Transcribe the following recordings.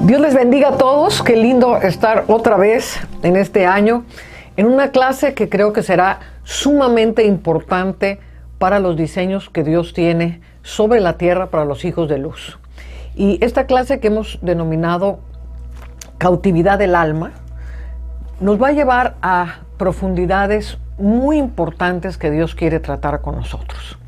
Dios les bendiga a todos, qué lindo estar otra vez en este año en una clase que creo que será sumamente importante para los diseños que Dios tiene sobre la tierra para los hijos de luz. Y esta clase que hemos denominado Cautividad del Alma nos va a llevar a profundidades muy importantes que Dios quiere tratar con nosotros.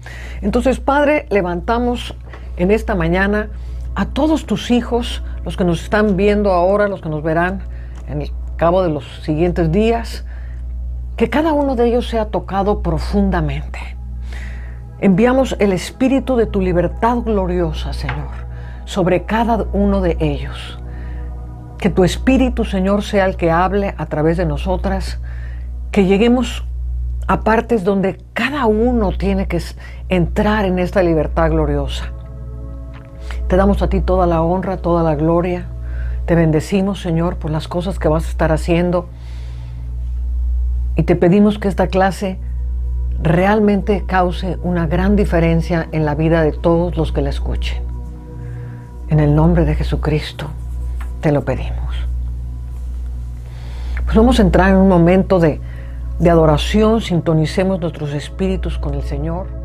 Entonces, Padre, levantamos en esta mañana a todos tus hijos, los que nos están viendo ahora, los que nos verán en el cabo de los siguientes días, que cada uno de ellos sea tocado profundamente. Enviamos el espíritu de tu libertad gloriosa, Señor, sobre cada uno de ellos. Que tu espíritu, Señor, sea el que hable a través de nosotras, que lleguemos a partes donde cada uno tiene que entrar en esta libertad gloriosa. Te damos a ti toda la honra, toda la gloria. Te bendecimos, Señor, por las cosas que vas a estar haciendo. Y te pedimos que esta clase realmente cause una gran diferencia en la vida de todos los que la escuchen. En el nombre de Jesucristo te lo pedimos. Pues vamos a entrar en un momento de adoración. Sintonicemos nuestros espíritus con el Señor.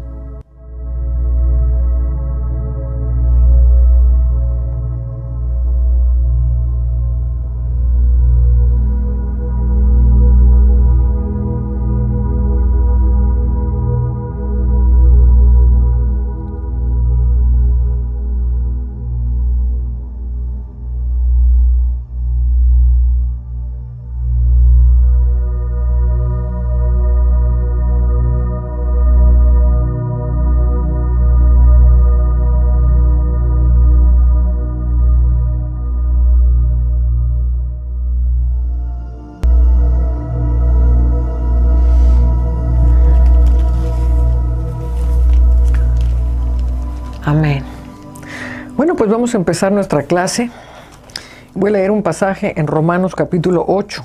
Amén. Bueno, pues vamos a empezar nuestra clase. Voy a leer un pasaje en Romanos capítulo 8.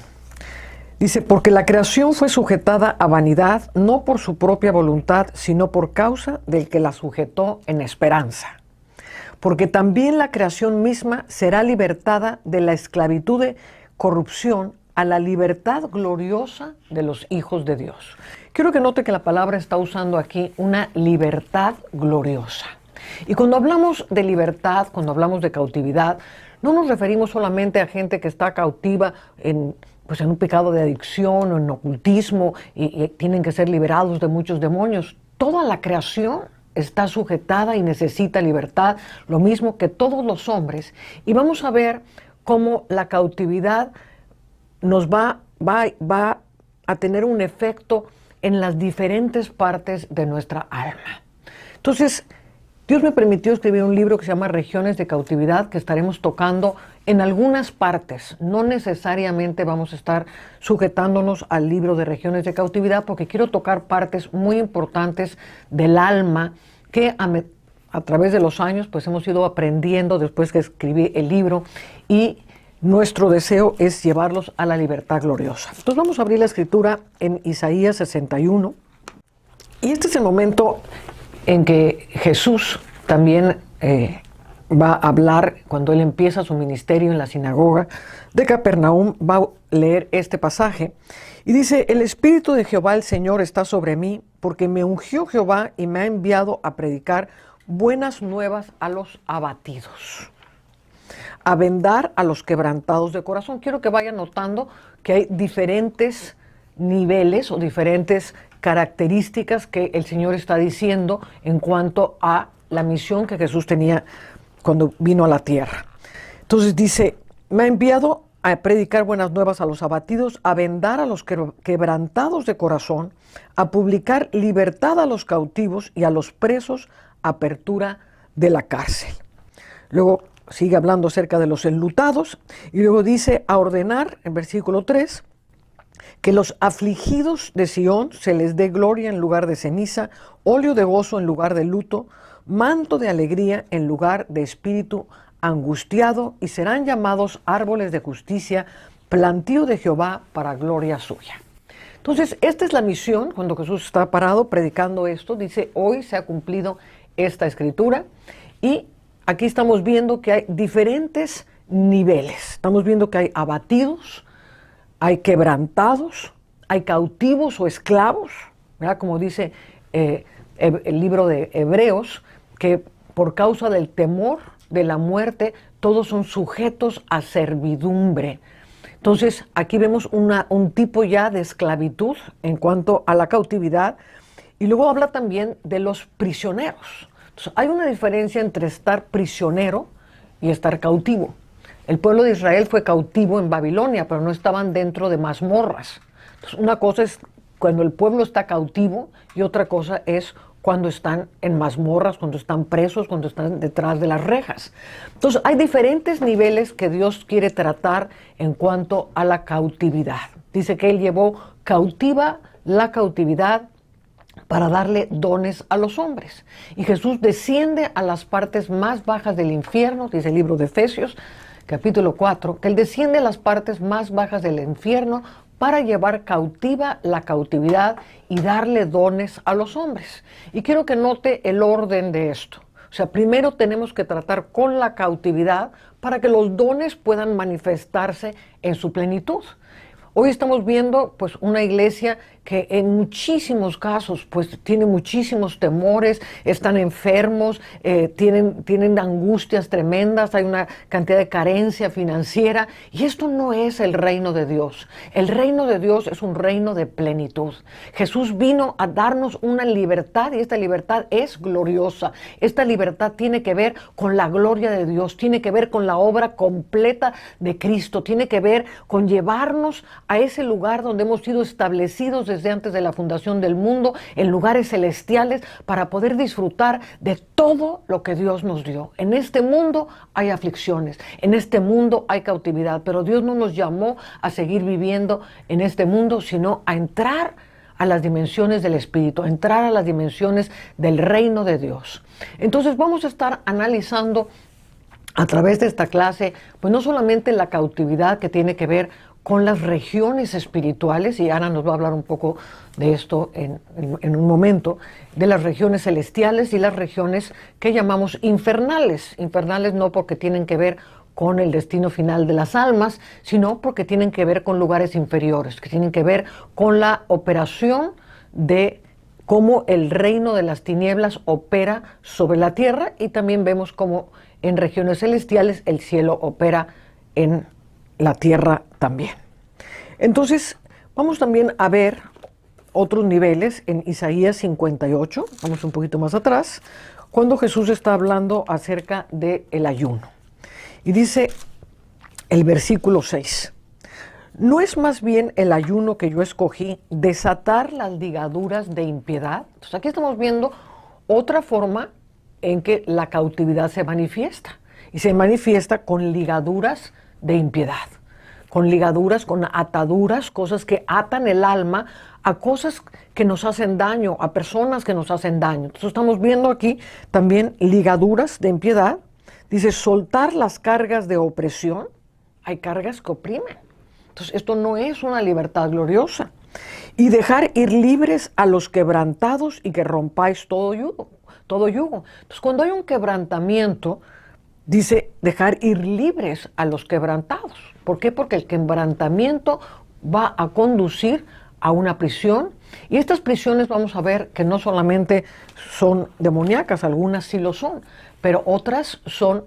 Dice, porque la creación fue sujetada a vanidad, no por su propia voluntad, sino por causa del que la sujetó en esperanza. Porque también la creación misma será libertada de la esclavitud de corrupción a la libertad gloriosa de los hijos de Dios. Quiero que note que la palabra está usando aquí una libertad gloriosa. Y cuando hablamos de libertad, cuando hablamos de cautividad, no nos referimos solamente a gente que está cautiva en un pecado de adicción o en ocultismo y tienen que ser liberados de muchos demonios. Toda la creación está sujetada y necesita libertad, lo mismo que todos los hombres. Y vamos a ver cómo la cautividad nos va a tener un efecto en las diferentes partes de nuestra alma. Entonces, Dios me permitió escribir un libro que se llama Regiones de Cautividad, que estaremos tocando en algunas partes. No necesariamente vamos a estar sujetándonos al libro de Regiones de Cautividad, porque quiero tocar partes muy importantes del alma que a través de los años pues hemos ido aprendiendo después que escribí el libro, y nuestro deseo es llevarlos a la libertad gloriosa. Entonces vamos a abrir la escritura en Isaías 61, y este es el momento en que Jesús también va a hablar cuando él empieza su ministerio en la sinagoga de Capernaum. Va a leer este pasaje y dice, el Espíritu de Jehová el Señor está sobre mí, porque me ungió Jehová y me ha enviado a predicar buenas nuevas a los abatidos, a vendar a los quebrantados de corazón. Quiero que vayan notando que hay diferentes niveles o diferentes características que el Señor está diciendo en cuanto a la misión que Jesús tenía cuando vino a la tierra. Entonces dice, me ha enviado a predicar buenas nuevas a los abatidos, a vendar a los quebrantados de corazón, a publicar libertad a los cautivos y a los presos, apertura de la cárcel. Luego sigue hablando acerca de los enlutados y luego dice, a ordenar, en versículo 3, que los afligidos de Sión se les dé gloria en lugar de ceniza, óleo de gozo en lugar de luto, manto de alegría en lugar de espíritu angustiado, y serán llamados árboles de justicia, plantío de Jehová para gloria suya. Entonces, esta es la misión. Cuando Jesús está parado predicando esto, dice, hoy se ha cumplido esta escritura, y aquí estamos viendo que hay diferentes niveles. Estamos viendo que hay abatidos, hay quebrantados, hay cautivos o esclavos, ¿verdad? Como dice el libro de Hebreos, que por causa del temor de la muerte, todos son sujetos a servidumbre. Entonces, aquí vemos un tipo ya de esclavitud en cuanto a la cautividad, y luego habla también de los prisioneros. Entonces, hay una diferencia entre estar prisionero y estar cautivo. El pueblo de Israel fue cautivo en Babilonia, pero no estaban dentro de mazmorras. Entonces, una cosa es cuando el pueblo está cautivo y otra cosa es cuando están en mazmorras, cuando están presos, cuando están detrás de las rejas. Entonces, hay diferentes niveles que Dios quiere tratar en cuanto a la cautividad. Dice que Él llevó cautiva la cautividad para darle dones a los hombres. Y Jesús desciende a las partes más bajas del infierno, dice el libro de Efesios, capítulo 4, que Él desciende a las partes más bajas del infierno para llevar cautiva la cautividad y darle dones a los hombres. Y quiero que note el orden de esto. O sea, primero tenemos que tratar con la cautividad para que los dones puedan manifestarse en su plenitud. Hoy estamos viendo pues una iglesia que en muchísimos casos pues tiene muchísimos temores, están enfermos, tienen angustias tremendas, hay una cantidad de carencia financiera, y esto no es el reino de Dios. El reino de Dios es un reino de plenitud. Jesús vino a darnos una libertad, y esta libertad es gloriosa. Esta libertad tiene que ver con la gloria de Dios, tiene que ver con la obra completa de Cristo, tiene que ver con llevarnos a ese lugar donde hemos sido establecidos desde antes de la fundación del mundo, en lugares celestiales, para poder disfrutar de todo lo que Dios nos dio. En este mundo hay aflicciones, en este mundo hay cautividad, pero Dios no nos llamó a seguir viviendo en este mundo, sino a entrar a las dimensiones del Espíritu, a entrar a las dimensiones del reino de Dios. Entonces vamos a estar analizando a través de esta clase, pues no solamente la cautividad que tiene que ver con las regiones espirituales, y Ana nos va a hablar un poco de esto en un momento, de las regiones celestiales y las regiones que llamamos infernales. Infernales no porque tienen que ver con el destino final de las almas, sino porque tienen que ver con lugares inferiores, que tienen que ver con la operación de cómo el reino de las tinieblas opera sobre la tierra, y también vemos cómo en regiones celestiales el cielo opera en la tierra también. Entonces, vamos también a ver otros niveles en Isaías 58, vamos un poquito más atrás, cuando Jesús está hablando acerca del ayuno. Y dice el versículo 6, ¿no es más bien el ayuno que yo escogí desatar las ligaduras de impiedad? Entonces aquí estamos viendo otra forma en que la cautividad se manifiesta, y se manifiesta con ligaduras de impiedad, con ligaduras, con ataduras, cosas que atan el alma a cosas que nos hacen daño, a personas que nos hacen daño. Entonces estamos viendo aquí también ligaduras de impiedad. Dice, soltar las cargas de opresión. Hay cargas que oprimen. Entonces esto no es una libertad gloriosa. Y dejar ir libres a los quebrantados y que rompáis todo yugo. Entonces cuando hay un quebrantamiento, dice dejar ir libres a los quebrantados. ¿Por qué? Porque el quebrantamiento va a conducir a una prisión, y estas prisiones vamos a ver que no solamente son demoníacas, algunas sí lo son, pero otras son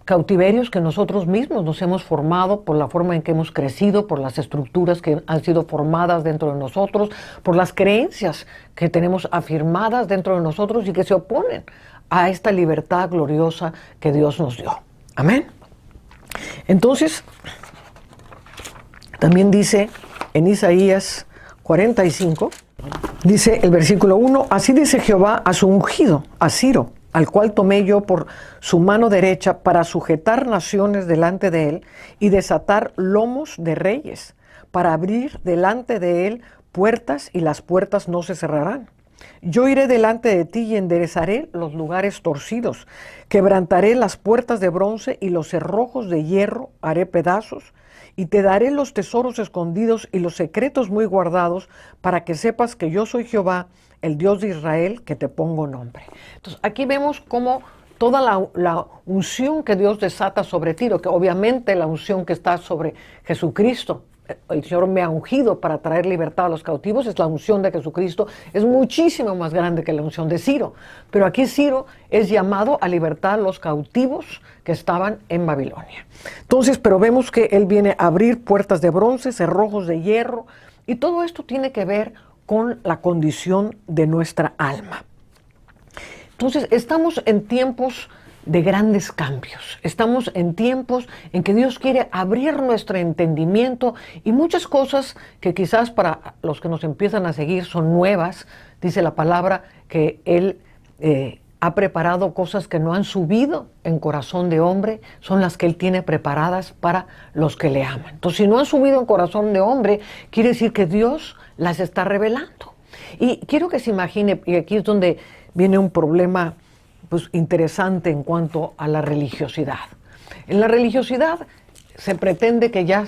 cautiverios que nosotros mismos nos hemos formado por la forma en que hemos crecido, por las estructuras que han sido formadas dentro de nosotros, por las creencias que tenemos afirmadas dentro de nosotros y que se oponen a esta libertad gloriosa que Dios nos dio. Amén. Entonces, también dice en Isaías 45, dice el versículo 1, así dice Jehová a su ungido, a Ciro, al cual tomé yo por su mano derecha para sujetar naciones delante de él y desatar lomos de reyes, para abrir delante de él puertas y las puertas no se cerrarán. Yo iré delante de ti y enderezaré los lugares torcidos, quebrantaré las puertas de bronce y los cerrojos de hierro haré pedazos, y te daré los tesoros escondidos y los secretos muy guardados, para que sepas que yo soy Jehová, el Dios de Israel, que te pongo nombre. Entonces aquí vemos cómo toda la unción que Dios desata sobre ti, lo que obviamente la unción que está sobre Jesucristo. El Señor me ha ungido para traer libertad a los cautivos, es la unción de Jesucristo, es muchísimo más grande que la unción de Ciro. Pero aquí Ciro es llamado a libertar a los cautivos que estaban en Babilonia. Entonces, pero vemos que él viene a abrir puertas de bronce, cerrojos de hierro, y todo esto tiene que ver con la condición de nuestra alma. Entonces, estamos en tiempos de grandes cambios. Estamos en tiempos en que Dios quiere abrir nuestro entendimiento y muchas cosas que quizás para los que nos empiezan a seguir son nuevas. Dice la palabra que Él ha preparado cosas que no han subido en corazón de hombre, son las que Él tiene preparadas para los que le aman. Entonces, si no han subido en corazón de hombre, quiere decir que Dios las está revelando. Y quiero que se imagine, y aquí es donde viene un problema pues interesante en cuanto a la religiosidad. En la religiosidad se pretende que ya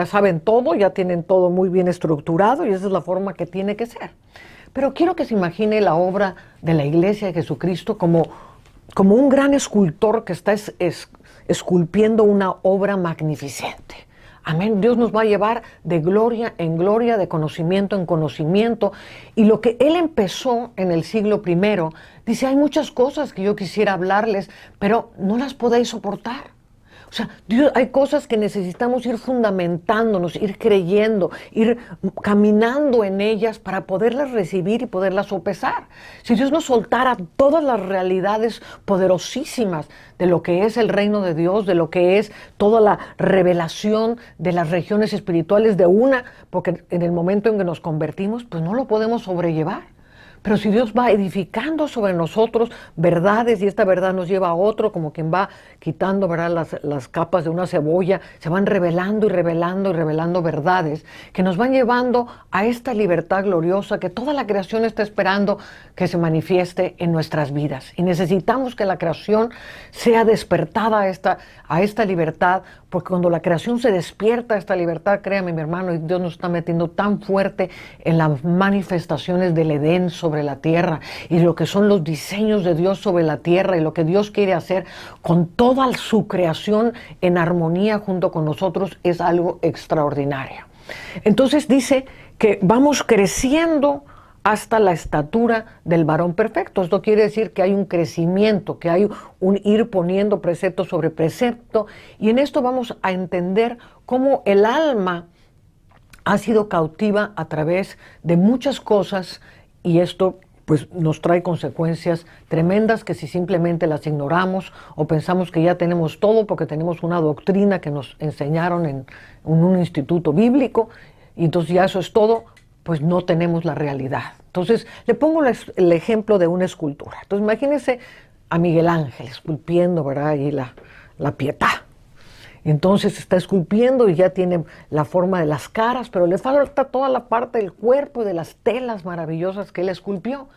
saben todo, ya tienen todo muy bien estructurado y esa es la forma que tiene que ser. Pero quiero que se imagine la obra de la Iglesia de Jesucristo como un gran escultor que está esculpiendo una obra magnificente. Amén. Dios nos va a llevar de gloria en gloria, de conocimiento en conocimiento. Y lo que Él empezó en el siglo I, dice, hay muchas cosas que yo quisiera hablarles, pero no las podéis soportar. O sea, Dios, hay cosas que necesitamos ir fundamentándonos, ir creyendo, ir caminando en ellas para poderlas recibir y poderlas sopesar. Si Dios nos soltara todas las realidades poderosísimas de lo que es el reino de Dios, de lo que es toda la revelación de las regiones espirituales de una, porque en el momento en que nos convertimos, pues no lo podemos sobrellevar. Pero si Dios va edificando sobre nosotros verdades y esta verdad nos lleva a otro, como quien va quitando, ¿verdad?, las capas de una cebolla, se van revelando y revelando y revelando verdades que nos van llevando a esta libertad gloriosa que toda la creación está esperando que se manifieste en nuestras vidas. Y necesitamos que la creación sea despertada a esta libertad, porque cuando la creación se despierta a esta libertad, créame mi hermano, y Dios nos está metiendo tan fuerte en las manifestaciones del Edén sobre la tierra y lo que son los diseños de Dios sobre la tierra y lo que Dios quiere hacer con toda su creación en armonía junto con nosotros es algo extraordinario. Entonces dice que vamos creciendo hasta la estatura del varón perfecto. Esto quiere decir que hay un crecimiento, que hay un ir poniendo precepto sobre precepto, y en esto vamos a entender cómo el alma ha sido cautiva a través de muchas cosas, y esto pues nos trae consecuencias tremendas que si simplemente las ignoramos o pensamos que ya tenemos todo porque tenemos una doctrina que nos enseñaron en un instituto bíblico, y entonces ya eso es todo, pues no tenemos la realidad. Entonces, le pongo el ejemplo de una escultura. Entonces, imagínense a Miguel Ángel esculpiendo, ¿verdad?, ahí la Pietà. Entonces está esculpiendo y ya tiene la forma de las caras, pero le falta toda la parte del cuerpo y de las telas maravillosas que él esculpió.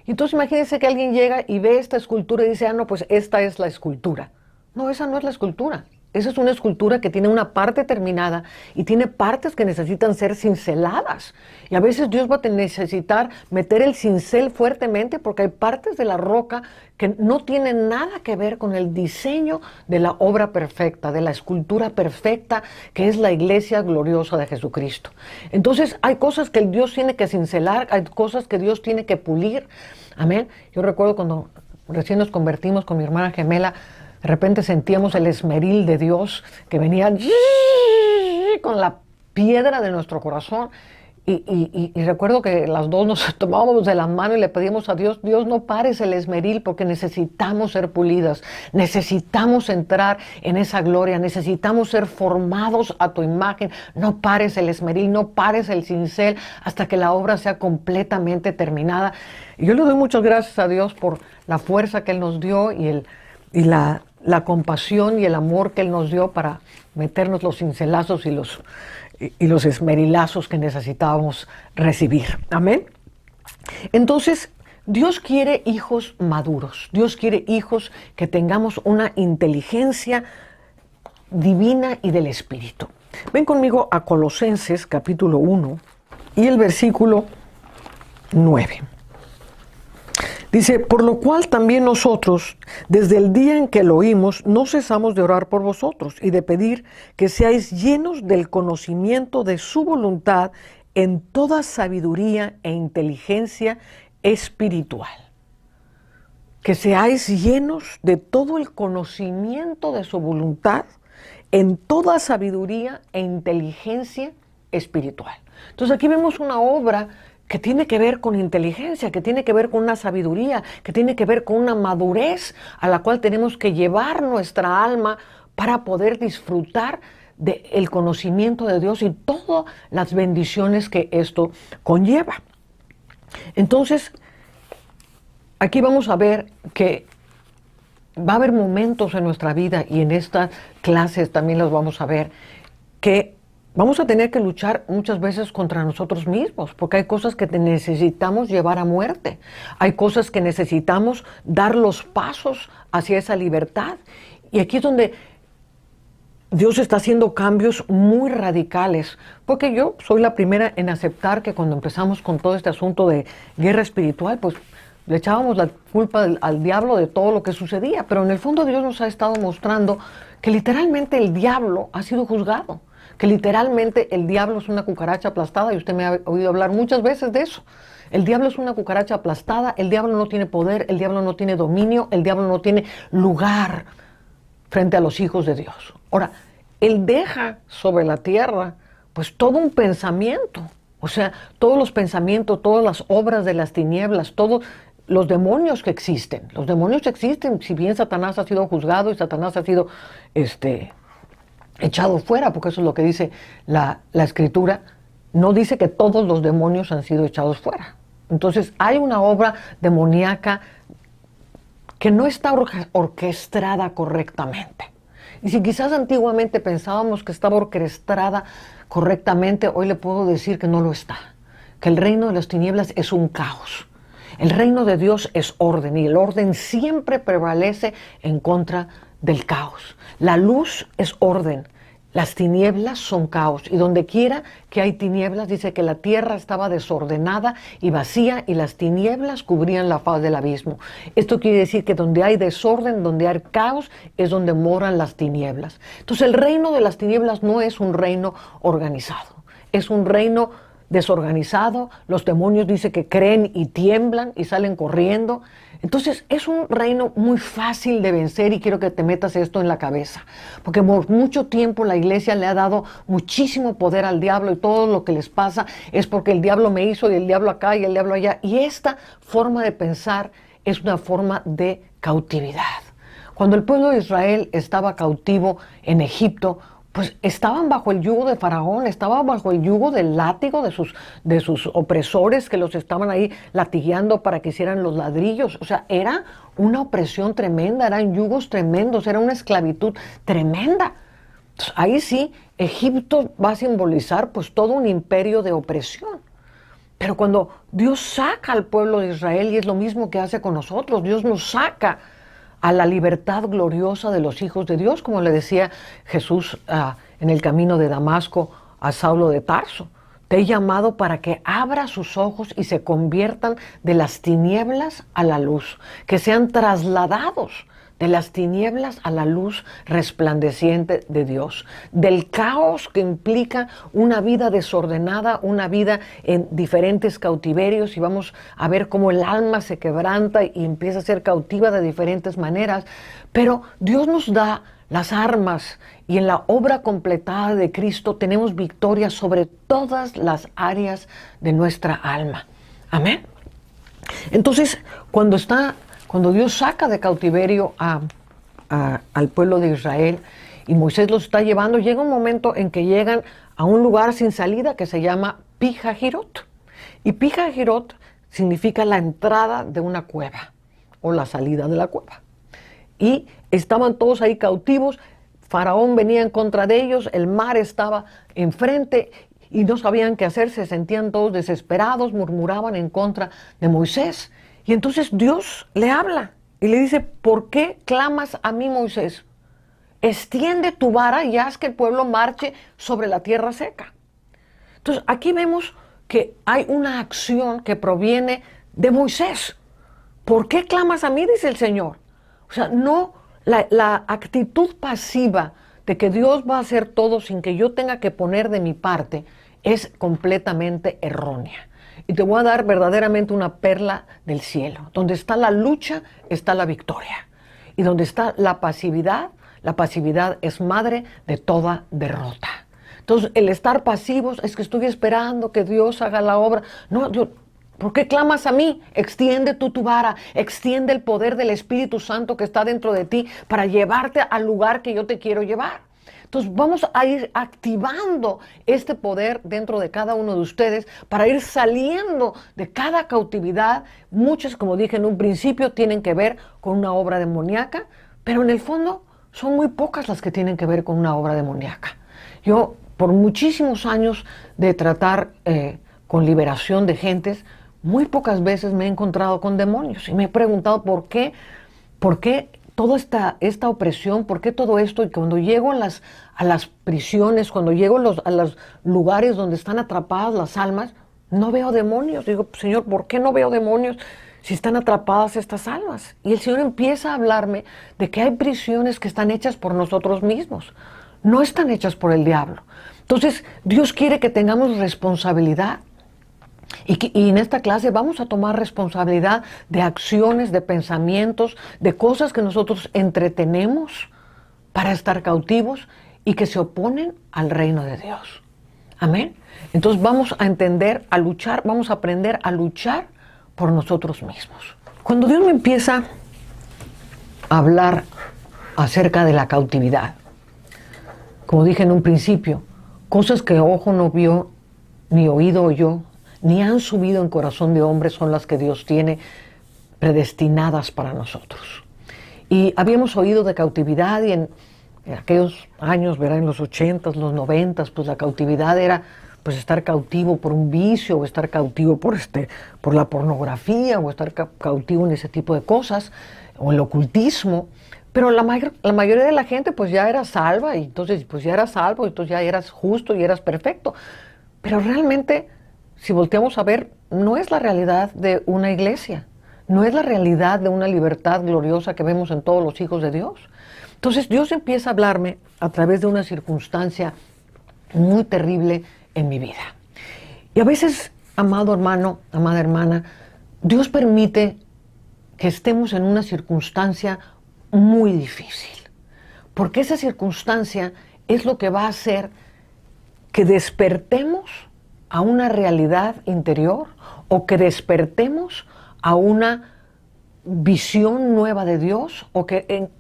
Y entonces imagínense que alguien llega y ve esta escultura y dice, no, pues esta es la escultura. No, esa no es la escultura. Esa es una escultura que tiene una parte terminada y tiene partes que necesitan ser cinceladas. Y a veces Dios va a necesitar meter el cincel fuertemente porque hay partes de la roca que no tienen nada que ver con el diseño de la obra perfecta, de la escultura perfecta que es la iglesia gloriosa de Jesucristo. Entonces hay cosas que Dios tiene que cincelar, hay cosas que Dios tiene que pulir. Amén. Yo recuerdo cuando recién nos convertimos con mi hermana gemela, de repente sentíamos el esmeril de Dios que venía con la piedra de nuestro corazón. Y recuerdo que las dos nos tomábamos de la mano y le pedíamos a Dios, Dios, no pares el esmeril porque necesitamos ser pulidas, necesitamos entrar en esa gloria, necesitamos ser formados a tu imagen. No pares el esmeril, no pares el cincel hasta que la obra sea completamente terminada. Y yo le doy muchas gracias a Dios por la fuerza que Él nos dio y la compasión y el amor que Él nos dio para meternos los cincelazos y los esmerilazos que necesitábamos recibir. Amén. Entonces, Dios quiere hijos maduros. Dios quiere hijos que tengamos una inteligencia divina y del Espíritu. Ven conmigo a Colosenses capítulo 1 y el versículo 9. Dice, por lo cual también nosotros, desde el día en que lo oímos, no cesamos de orar por vosotros y de pedir que seáis llenos del conocimiento de su voluntad en toda sabiduría e inteligencia espiritual. Que seáis llenos de todo el conocimiento de su voluntad en toda sabiduría e inteligencia espiritual. Entonces aquí vemos una obra que tiene que ver con inteligencia, que tiene que ver con una sabiduría, que tiene que ver con una madurez a la cual tenemos que llevar nuestra alma para poder disfrutar del conocimiento de Dios y todas las bendiciones que esto conlleva. Entonces, aquí vamos a ver que va a haber momentos en nuestra vida, y en estas clases también los vamos a ver, que vamos a tener que luchar muchas veces contra nosotros mismos, porque hay cosas que necesitamos llevar a muerte. Hay cosas que necesitamos dar los pasos hacia esa libertad. Y aquí es donde Dios está haciendo cambios muy radicales, porque yo soy la primera en aceptar que cuando empezamos con todo este asunto de guerra espiritual, pues le echábamos la culpa al diablo de todo lo que sucedía, pero en el fondo Dios nos ha estado mostrando que literalmente el diablo ha sido juzgado, que literalmente el diablo es una cucaracha aplastada, y usted me ha oído hablar muchas veces de eso. El diablo es una cucaracha aplastada, el diablo no tiene poder, el diablo no tiene dominio, el diablo no tiene lugar frente a los hijos de Dios. Ahora, él deja sobre la tierra pues todo un pensamiento, o sea, todos los pensamientos, todas las obras de las tinieblas, todos los demonios que existen. Los demonios existen, si bien Satanás ha sido juzgado y Satanás ha sido echado fuera, porque eso es lo que dice la Escritura. No dice que todos los demonios han sido echados fuera. Entonces hay una obra demoníaca que no está orquestada correctamente. Y si quizás antiguamente pensábamos que estaba orquestada correctamente, hoy le puedo decir que no lo está. Que el reino de las tinieblas es un caos. El reino de Dios es orden, y el orden siempre prevalece en contra del caos. La luz es orden, las tinieblas son caos, y donde quiera que hay tinieblas, dice que la tierra estaba desordenada y vacía, y las tinieblas cubrían la faz del abismo. Esto quiere decir que donde hay desorden, donde hay caos, es donde moran las tinieblas. Entonces el reino de las tinieblas no es un reino organizado, es un reino desorganizado. Los demonios dice que creen y tiemblan y salen corriendo. Entonces es un reino muy fácil de vencer, y quiero que te metas esto en la cabeza, porque por mucho tiempo la iglesia le ha dado muchísimo poder al diablo, y todo lo que les pasa es porque el diablo me hizo, y el diablo acá y el diablo allá, y esta forma de pensar es una forma de cautividad. Cuando el pueblo de Israel estaba cautivo en Egipto, pues estaban bajo el yugo de Faraón, estaban bajo el yugo del látigo de sus opresores, que los estaban ahí latigueando para que hicieran los ladrillos. O sea, era una opresión tremenda, eran yugos tremendos, era una esclavitud tremenda. Entonces, ahí sí, Egipto va a simbolizar pues todo un imperio de opresión. Pero cuando Dios saca al pueblo de Israel, y es lo mismo que hace con nosotros, Dios nos saca a la libertad gloriosa de los hijos de Dios, como le decía Jesús en el camino de Damasco a Saulo de Tarso. Te he llamado para que abra sus ojos y se conviertan de las tinieblas a la luz, que sean trasladados de las tinieblas a la luz resplandeciente de Dios, del caos que implica una vida desordenada, una vida en diferentes cautiverios, y vamos a ver cómo el alma se quebranta y empieza a ser cautiva de diferentes maneras. Pero Dios nos da las armas, y en la obra completada de Cristo tenemos victoria sobre todas las áreas de nuestra alma. Amén. Entonces, cuando Dios saca de cautiverio al pueblo de Israel, y Moisés los está llevando, llega un momento en que llegan a un lugar sin salida que se llama Pi-Hahirot. Y Pi-Hahirot significa la entrada de una cueva, o la salida de la cueva. Y estaban todos ahí cautivos, Faraón venía en contra de ellos, el mar estaba enfrente, y no sabían qué hacer, se sentían todos desesperados, murmuraban en contra de Moisés. Y entonces Dios le habla y le dice: ¿por qué clamas a mí, Moisés? Extiende tu vara y haz que el pueblo marche sobre la tierra seca. Entonces aquí vemos que hay una acción que proviene de Moisés. ¿Por qué clamas a mí? Dice el Señor. O sea, no, la actitud pasiva de que Dios va a hacer todo sin que yo tenga que poner de mi parte es completamente errónea. Y te voy a dar verdaderamente una perla del cielo. Donde está la lucha, está la victoria. Y donde está la pasividad es madre de toda derrota. Entonces, el estar pasivos es que estoy esperando que Dios haga la obra. No, ¿por qué clamas a mí? Extiende tú tu vara, extiende el poder del Espíritu Santo que está dentro de ti para llevarte al lugar que yo te quiero llevar. Entonces vamos a ir activando este poder dentro de cada uno de ustedes para ir saliendo de cada cautividad. Muchas, como dije en un principio, tienen que ver con una obra demoníaca, pero en el fondo son muy pocas las que tienen que ver con una obra demoníaca. Yo, por muchísimos años de tratar con liberación de gentes, muy pocas veces me he encontrado con demonios y me he preguntado por qué toda esta opresión, por qué todo esto. Y cuando llego a las prisiones, cuando llego a los lugares donde están atrapadas las almas, no veo demonios. Digo, Señor, ¿por qué no veo demonios si están atrapadas estas almas? Y el Señor empieza a hablarme de que hay prisiones que están hechas por nosotros mismos, no están hechas por el diablo. Entonces, Dios quiere que tengamos responsabilidad. Y en esta clase vamos a tomar responsabilidad de acciones, de pensamientos, de cosas que nosotros entretenemos para estar cautivos y que se oponen al reino de Dios. Amén. Entonces vamos a entender, a luchar, vamos a aprender a luchar por nosotros mismos. Cuando Dios me empieza a hablar acerca de la cautividad, como dije en un principio, cosas que ojo no vio, ni oído oyó, ni han subido en corazón de hombre son las que Dios tiene predestinadas para nosotros. Y habíamos oído de cautividad y en aquellos años, ¿verdad? En los 80s, los 90s, pues la cautividad era pues estar cautivo por un vicio o estar cautivo por la pornografía o estar cautivo en ese tipo de cosas o el ocultismo. Pero la mayoría de la gente pues ya era salva y entonces pues ya eras salvo, entonces ya eras justo y eras perfecto. Pero realmente, si volteamos a ver, no es la realidad de una iglesia, no es la realidad de una libertad gloriosa que vemos en todos los hijos de Dios. Entonces Dios empieza a hablarme a través de una circunstancia muy terrible en mi vida. Y a veces, amado hermano, amada hermana, Dios permite que estemos en una circunstancia muy difícil, porque esa circunstancia es lo que va a hacer que despertemos a una realidad interior o que despertemos a una visión nueva de Dios o que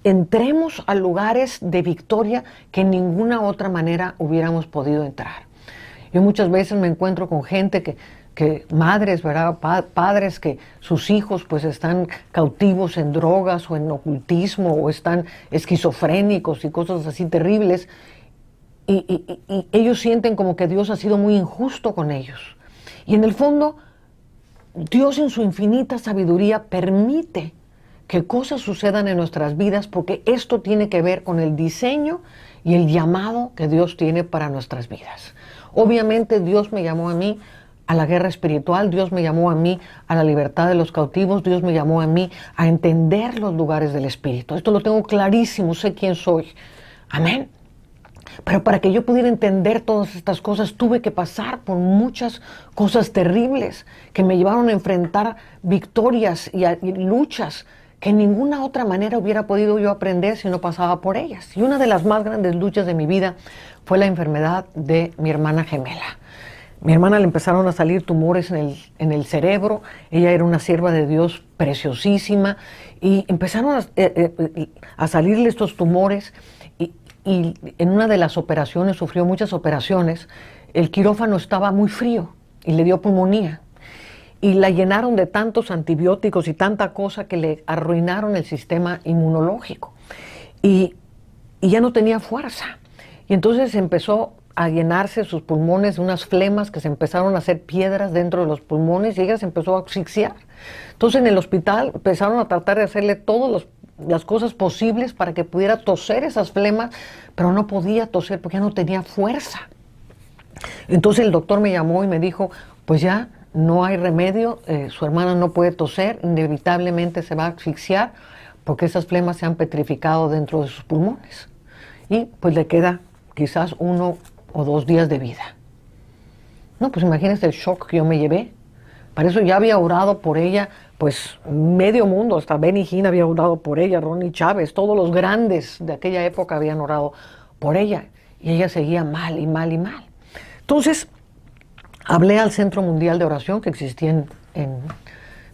entremos a lugares de victoria que en ninguna otra manera hubiéramos podido entrar. Yo muchas veces me encuentro con gente que madres, ¿verdad? Padres que sus hijos pues están cautivos en drogas o en ocultismo o están esquizofrénicos y cosas así terribles. Y ellos sienten como que Dios ha sido muy injusto con ellos. Y en el fondo, Dios en su infinita sabiduría permite que cosas sucedan en nuestras vidas porque esto tiene que ver con el diseño y el llamado que Dios tiene para nuestras vidas. Obviamente Dios me llamó a mí a la guerra espiritual, Dios me llamó a mí a la libertad de los cautivos, Dios me llamó a mí a entender los lugares del Espíritu. Esto lo tengo clarísimo, sé quién soy. Amén. Pero para que yo pudiera entender todas estas cosas, tuve que pasar por muchas cosas terribles que me llevaron a enfrentar victorias y luchas que en ninguna otra manera hubiera podido yo aprender si no pasaba por ellas. Y una de las más grandes luchas de mi vida fue la enfermedad de mi hermana gemela. Mi hermana le empezaron a salir tumores en el cerebro. Ella era una sierva de Dios preciosísima y empezaron a salirle estos tumores. Y en una de las operaciones, sufrió muchas operaciones, el quirófano estaba muy frío y le dio pulmonía. Y la llenaron de tantos antibióticos y tanta cosa que le arruinaron el sistema inmunológico. Y ya no tenía fuerza. Y entonces empezó a llenarse sus pulmones de unas flemas que se empezaron a hacer piedras dentro de los pulmones y ella se empezó a asfixiar. Entonces en el hospital empezaron a tratar de hacerle todas las cosas posibles para que pudiera toser esas flemas, pero no podía toser porque ya no tenía fuerza. Entonces el doctor me llamó y me dijo, pues ya no hay remedio, su hermana no puede toser, inevitablemente se va a asfixiar porque esas flemas se han petrificado dentro de sus pulmones. Y pues le queda quizás 1 o 2 días de vida. No, pues imagínense el shock que yo me llevé. Para eso ya había orado por ella, pues medio mundo, hasta Benny Hinn había orado por ella, Ronnie Chávez, todos los grandes de aquella época habían orado por ella. Y ella seguía mal y mal y mal. Entonces, hablé al Centro Mundial de Oración que existía en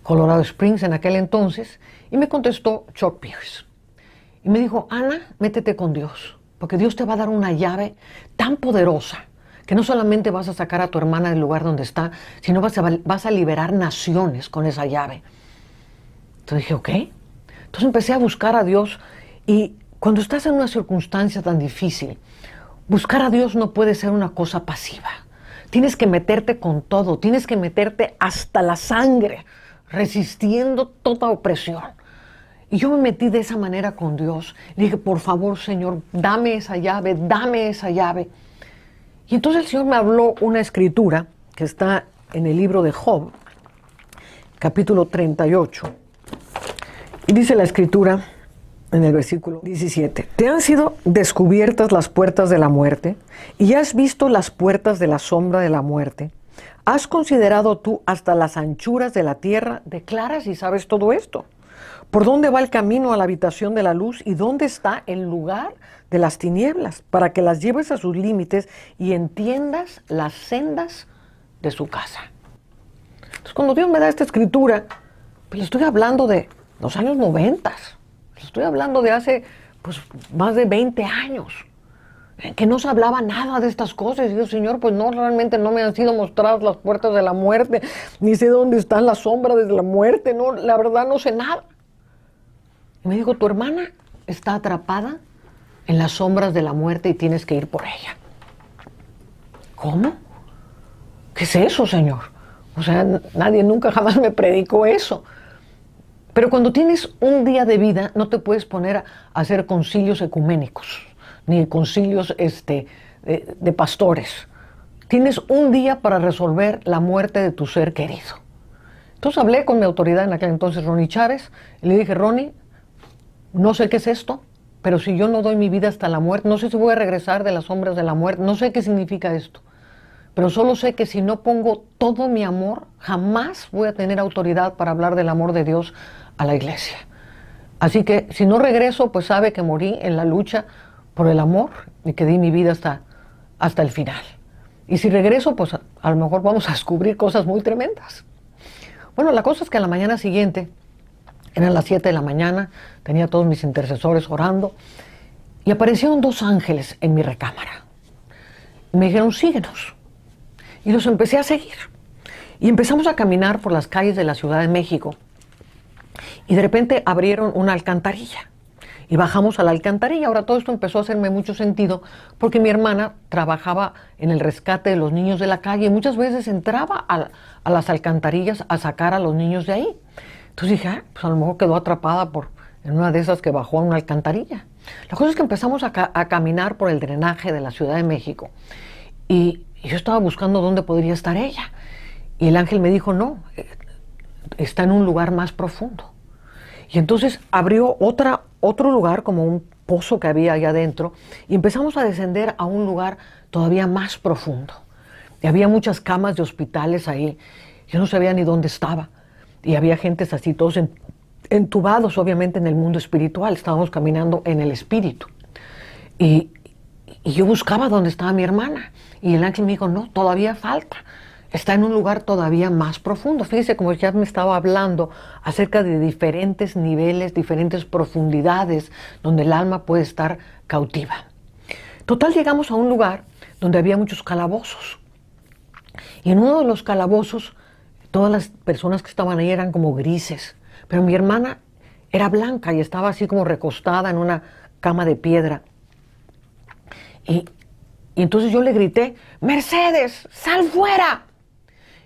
Colorado Springs en aquel entonces, y me contestó Chuck Pierce. Y me dijo, Ana, métete con Dios, porque Dios te va a dar una llave tan poderosa que no solamente vas a sacar a tu hermana del lugar donde está, sino vas a liberar naciones con esa llave. Entonces dije, ok. Entonces empecé a buscar a Dios, y cuando estás en una circunstancia tan difícil, buscar a Dios no puede ser una cosa pasiva. Tienes que meterte con todo, tienes que meterte hasta la sangre, resistiendo toda opresión. Y yo me metí de esa manera con Dios. Le dije, por favor, Señor, dame esa llave, dame esa llave. Y entonces el Señor me habló una escritura que está en el libro de Job, capítulo 38. Y dice la escritura en el versículo 17, te han sido descubiertas las puertas de la muerte y has visto las puertas de la sombra de la muerte. ¿Has considerado tú hasta las anchuras de la tierra? Declaras y sabes todo esto. ¿Por dónde va el camino a la habitación de la luz y dónde está el lugar de las tinieblas? Para que las lleves a sus límites y entiendas las sendas de su casa. Entonces, cuando Dios me da esta escritura, pues le estoy hablando de los años 90. Estoy hablando de hace pues más de 20 años. Que no se hablaba nada de estas cosas. Y yo, Señor, pues no, realmente no me han sido mostradas las puertas de la muerte, ni sé dónde están las sombras de la muerte, no, la verdad no sé nada. Y me dijo, tu hermana está atrapada en las sombras de la muerte y tienes que ir por ella. ¿Cómo? ¿Qué es eso, Señor? O sea, nadie nunca jamás me predicó eso. Pero cuando tienes un día de vida, no te puedes poner a hacer concilios ecuménicos, ni concilios de pastores. Tienes un día para resolver la muerte de tu ser querido. Entonces hablé con mi autoridad en aquel entonces, Ronnie Chávez, y le dije, Ronnie, no sé qué es esto, pero si yo no doy mi vida hasta la muerte, no sé si voy a regresar de las sombras de la muerte, no sé qué significa esto. Pero solo sé que si no pongo todo mi amor, jamás voy a tener autoridad para hablar del amor de Dios a la iglesia. Así que si no regreso, pues sabe que morí en la lucha por el amor y que di mi vida hasta el final. Y si regreso, pues a lo mejor vamos a descubrir cosas muy tremendas. Bueno, la cosa es que a la mañana siguiente, eran las 7 de la mañana, tenía todos mis intercesores orando, y aparecieron 2 ángeles en mi recámara. Y me dijeron, síguenos. Y los empecé a seguir. Y empezamos a caminar por las calles de la Ciudad de México. Y de repente abrieron una alcantarilla. Y bajamos a la alcantarilla. Ahora todo esto empezó a hacerme mucho sentido porque mi hermana trabajaba en el rescate de los niños de la calle y muchas veces entraba a las alcantarillas a sacar a los niños de ahí. Entonces dije, pues a lo mejor quedó atrapada en una de esas que bajó a una alcantarilla. La cosa es que empezamos a caminar por el drenaje de la Ciudad de México. Y yo estaba buscando dónde podría estar ella. Y el ángel me dijo, no, está en un lugar más profundo. Y entonces abrió otro lugar, como un pozo que había allá adentro, y empezamos a descender a un lugar todavía más profundo. Y había muchas camas de hospitales ahí. Yo no sabía ni dónde estaba. Y había gentes así, todos entubados, obviamente, en el mundo espiritual. Estábamos caminando en el espíritu. Y yo buscaba dónde estaba mi hermana. Y el ángel me dijo, no, todavía falta. Está en un lugar todavía más profundo. Fíjese, como ya me estaba hablando acerca de diferentes niveles, diferentes profundidades donde el alma puede estar cautiva. Total, llegamos a un lugar donde había muchos calabozos. Y en uno de los calabozos, todas las personas que estaban ahí eran como grises. Pero mi hermana era blanca y estaba así como recostada en una cama de piedra. Y entonces yo le grité, Mercedes, sal fuera.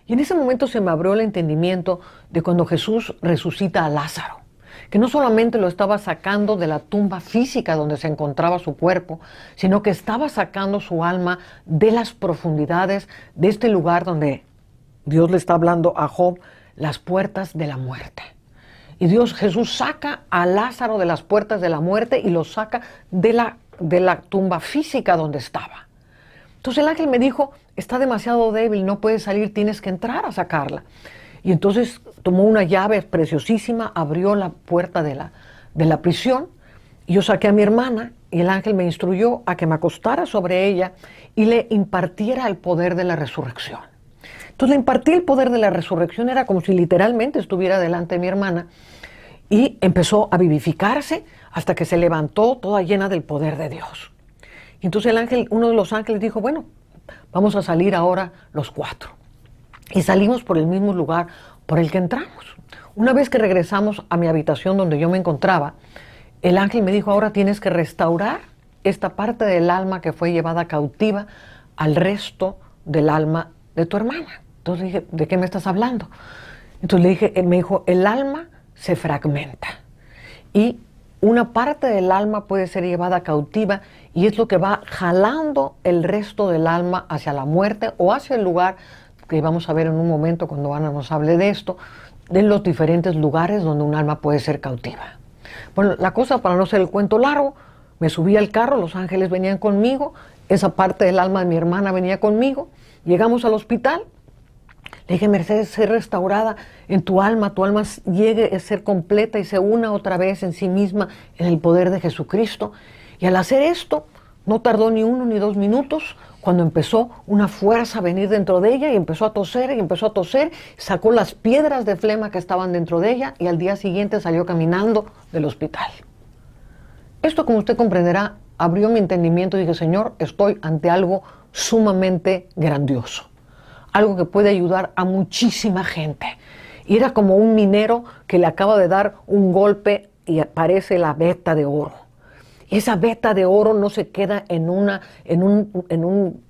Y en ese momento se me abrió el entendimiento de cuando Jesús resucita a Lázaro, que no solamente lo estaba sacando de la tumba física donde se encontraba su cuerpo, sino que estaba sacando su alma de las profundidades de este lugar donde Dios le está hablando a Job las puertas de la muerte. Y Jesús saca a Lázaro de las puertas de la muerte y lo saca de la tumba física donde estaba. Entonces el ángel me dijo, está demasiado débil, no puede salir, tienes que entrar a sacarla. Y entonces tomó una llave preciosísima, abrió la puerta de la prisión, y yo saqué a mi hermana y el ángel me instruyó a que me acostara sobre ella y le impartiera el poder de la resurrección. Entonces le impartí el poder de la resurrección, era como si literalmente estuviera delante de mi hermana, y empezó a vivificarse hasta que se levantó toda llena del poder de Dios. Y entonces uno de los ángeles dijo, bueno, vamos a salir ahora los 4. Y salimos por el mismo lugar por el que entramos. Una vez que regresamos a mi habitación donde yo me encontraba, el ángel me dijo, ahora tienes que restaurar esta parte del alma que fue llevada cautiva al resto del alma de tu hermana. Entonces dije, ¿de qué me estás hablando? Entonces le dije, me dijo, el alma se fragmenta y una parte del alma puede ser llevada cautiva y es lo que va jalando el resto del alma hacia la muerte o hacia el lugar que vamos a ver en un momento cuando Ana nos hable de esto, de los diferentes lugares donde un alma puede ser cautiva. Bueno, la cosa, para no hacer el cuento largo, me subí al carro, los ángeles venían conmigo, esa parte del alma de mi hermana venía conmigo, llegamos al hospital, le dije, Mercedes, sé restaurada en tu alma llegue a ser completa y se una otra vez en sí misma en el poder de Jesucristo. Y al hacer esto, no tardó ni 1 ni 2 minutos, cuando empezó una fuerza a venir dentro de ella y empezó a toser, sacó las piedras de flema que estaban dentro de ella y al día siguiente salió caminando del hospital. Esto, como usted comprenderá, abrió mi entendimiento y dije, Señor, estoy ante algo sumamente grandioso, algo que puede ayudar a muchísima gente. Y era como un minero que le acaba de dar un golpe y aparece la veta de oro. Y esa veta de oro no se queda en un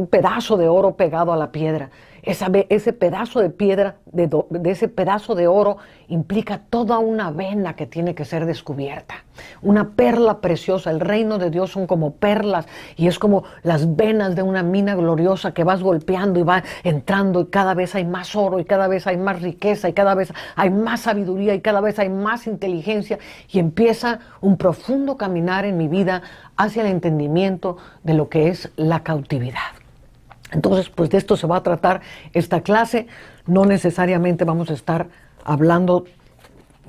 pedazo de oro pegado a la piedra. Ese pedazo de piedra, de ese pedazo de oro, implica toda una vena que tiene que ser descubierta. Una perla preciosa. El reino de Dios son como perlas y es como las venas de una mina gloriosa que vas golpeando y va entrando y cada vez hay más oro y cada vez hay más riqueza y cada vez hay más sabiduría y cada vez hay más inteligencia y empieza un profundo caminar en mi vida hacia el entendimiento de lo que es la cautividad. Entonces, pues de esto se va a tratar esta clase. No necesariamente vamos a estar hablando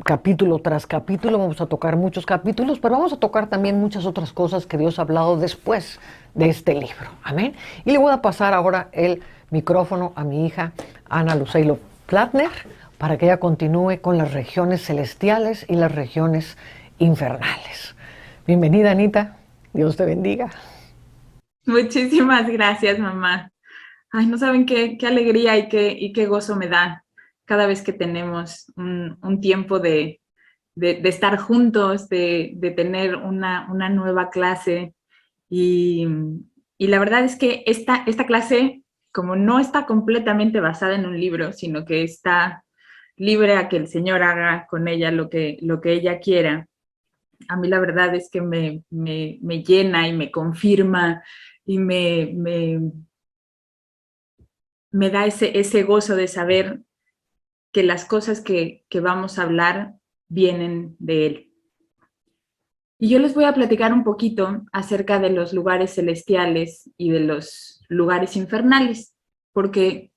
capítulo tras capítulo, vamos a tocar muchos capítulos, pero vamos a tocar también muchas otras cosas que Dios ha hablado después de este libro. Amén. Y le voy a pasar ahora el micrófono a mi hija Ana Luceilo Plattner para que ella continúe con las regiones celestiales y las regiones infernales. Bienvenida, Anita. Dios te bendiga. Muchísimas gracias, mamá. Ay, no saben qué alegría y qué gozo me da cada vez que tenemos un tiempo de estar juntos, de tener una nueva clase. Y la verdad es que esta clase, como no está completamente basada en un libro, sino que está libre a que el Señor haga con ella lo que ella quiera, a mí la verdad es que me llena y me confirma y me da ese gozo de saber que las cosas que vamos a hablar vienen de Él. Y yo les voy a platicar un poquito acerca de los lugares celestiales y de los lugares infernales, porque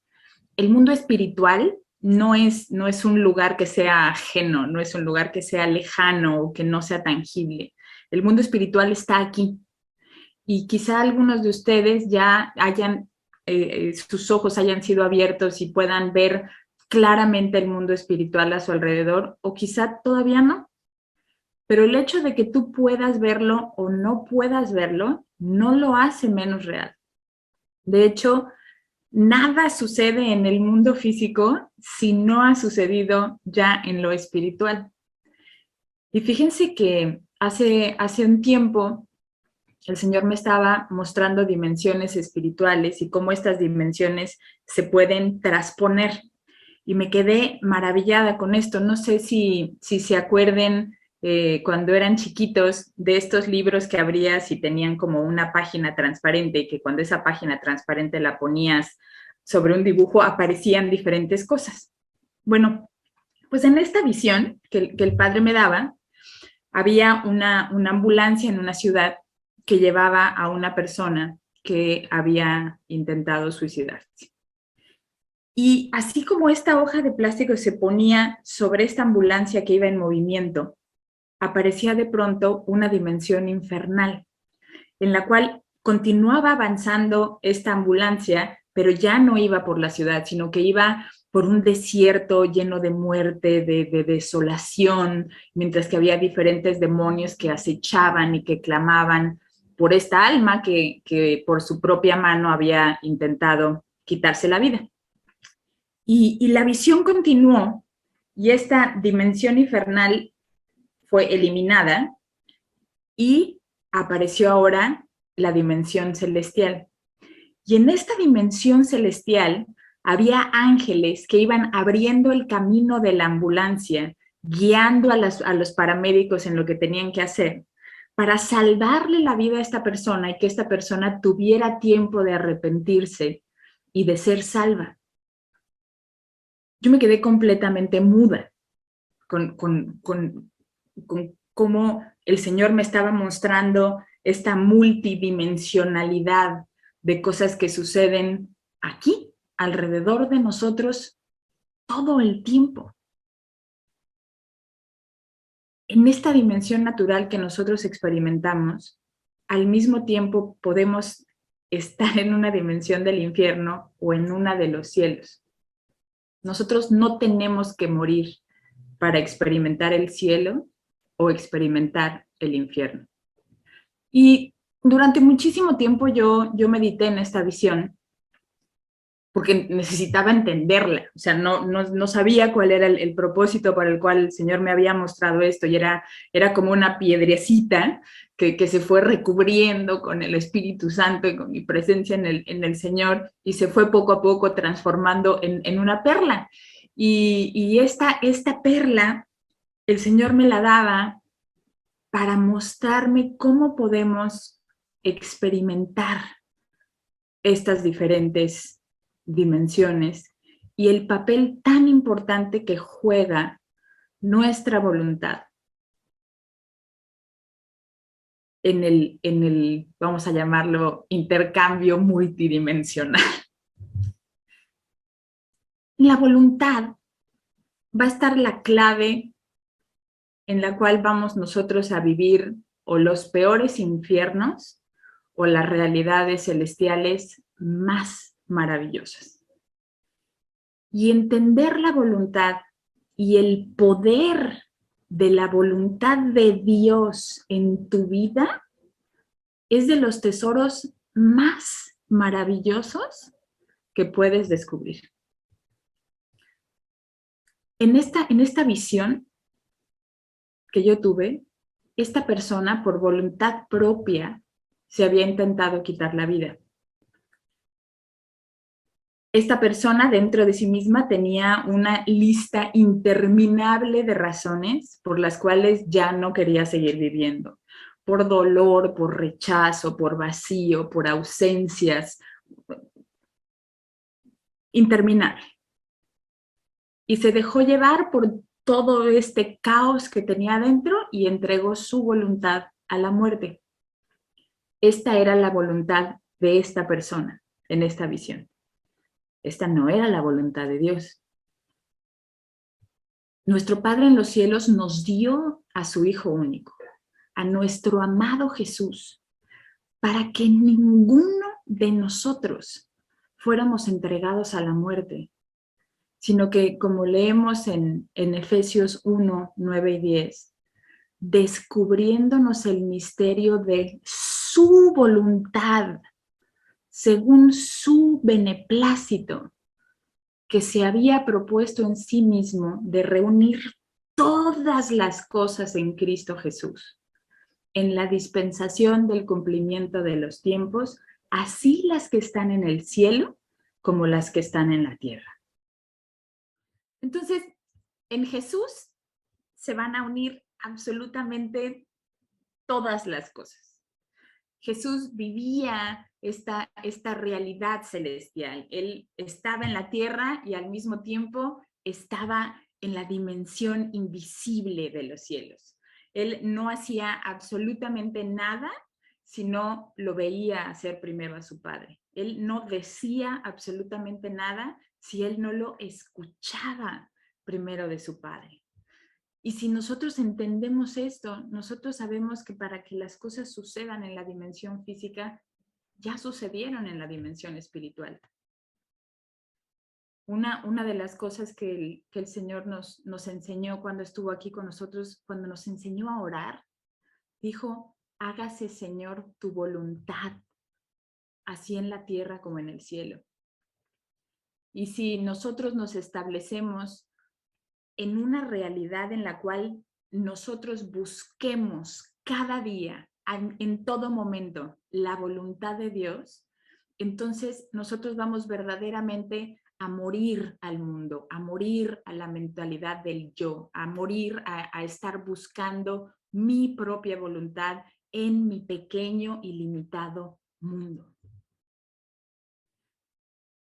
el mundo espiritual no es un lugar que sea ajeno, no es un lugar que sea lejano o que no sea tangible. El mundo espiritual está aquí. Y quizá algunos de ustedes ya hayan, sus ojos hayan sido abiertos y puedan ver claramente el mundo espiritual a su alrededor, o quizá todavía no. Pero el hecho de que tú puedas verlo o no puedas verlo, no lo hace menos real. De hecho, nada sucede en el mundo físico si no ha sucedido ya en lo espiritual. Y fíjense que hace un tiempo el Señor me estaba mostrando dimensiones espirituales y cómo estas dimensiones se pueden trasponer. Y me quedé maravillada con esto. No sé si se acuerden cuando eran chiquitos de estos libros que abrías y tenían como una página transparente y que cuando esa página transparente la ponías sobre un dibujo aparecían diferentes cosas. Bueno, pues en esta visión que el padre me daba, había una ambulancia en una ciudad que llevaba a una persona que había intentado suicidarse. Y así como esta hoja de plástico se ponía sobre esta ambulancia que iba en movimiento, aparecía de pronto una dimensión infernal, en la cual continuaba avanzando esta ambulancia, pero ya no iba por la ciudad, sino que iba por un desierto lleno de muerte, de desolación, mientras que había diferentes demonios que acechaban y que clamaban por esta alma que por su propia mano había intentado quitarse la vida. Y la visión continuó y esta dimensión infernal fue eliminada y apareció ahora la dimensión celestial. Y en esta dimensión celestial había ángeles que iban abriendo el camino de la ambulancia, guiando a los paramédicos en lo que tenían que hacer, para salvarle la vida a esta persona y que esta persona tuviera tiempo de arrepentirse y de ser salva. Yo me quedé completamente muda con cómo el Señor me estaba mostrando esta multidimensionalidad de cosas que suceden aquí, alrededor de nosotros, todo el tiempo. En esta dimensión natural que nosotros experimentamos, al mismo tiempo podemos estar en una dimensión del infierno o en una de los cielos. Nosotros no tenemos que morir para experimentar el cielo o experimentar el infierno. Y durante muchísimo tiempo yo medité en esta visión porque necesitaba entenderla, o sea, no sabía cuál era el propósito para el cual el Señor me había mostrado esto, y era como una piedrecita que se fue recubriendo con el Espíritu Santo y con mi presencia en el Señor, y se fue poco a poco transformando en una perla. Y esta perla, el Señor me la daba para mostrarme cómo podemos experimentar estas diferentes dimensiones y el papel tan importante que juega nuestra voluntad en el, vamos a llamarlo, intercambio multidimensional. En la voluntad va a estar la clave en la cual vamos nosotros a vivir o los peores infiernos o las realidades celestiales más maravillosas. Y entender la voluntad y el poder de la voluntad de Dios en tu vida es de los tesoros más maravillosos que puedes descubrir. En esta visión que yo tuve, esta persona por voluntad propia se había intentado quitar la vida. Esta persona dentro de sí misma tenía una lista interminable de razones por las cuales ya no quería seguir viviendo. Por dolor, por rechazo, por vacío, por ausencias. Interminable. Y se dejó llevar por todo este caos que tenía dentro y entregó su voluntad a la muerte. Esta era la voluntad de esta persona en esta visión. Esta no era la voluntad de Dios. Nuestro Padre en los cielos nos dio a su Hijo único, a nuestro amado Jesús, para que ninguno de nosotros fuéramos entregados a la muerte, sino que, como leemos en Efesios 1, 9 y 10, descubriéndonos el misterio de su voluntad, según su beneplácito, que se había propuesto en sí mismo de reunir todas las cosas en Cristo Jesús, en la dispensación del cumplimiento de los tiempos, así las que están en el cielo como las que están en la tierra. Entonces, en Jesús se van a unir absolutamente todas las cosas. Jesús vivía esta realidad celestial. Él estaba en la tierra y al mismo tiempo estaba en la dimensión invisible de los cielos. Él no hacía absolutamente nada si no lo veía hacer primero a su Padre. Él no decía absolutamente nada si él no lo escuchaba primero de su Padre. Y si nosotros entendemos esto, nosotros sabemos que para que las cosas sucedan en la dimensión física, ya sucedieron en la dimensión espiritual. Una de las cosas que el Señor nos enseñó cuando estuvo aquí con nosotros, cuando nos enseñó a orar, dijo, hágase, Señor, tu voluntad, así en la tierra como en el cielo. Y si nosotros nos establecemos en una realidad en la cual nosotros busquemos cada día, en todo momento, la voluntad de Dios, entonces nosotros vamos verdaderamente a morir al mundo, a morir a la mentalidad del yo, a morir a estar buscando mi propia voluntad en mi pequeño y limitado mundo.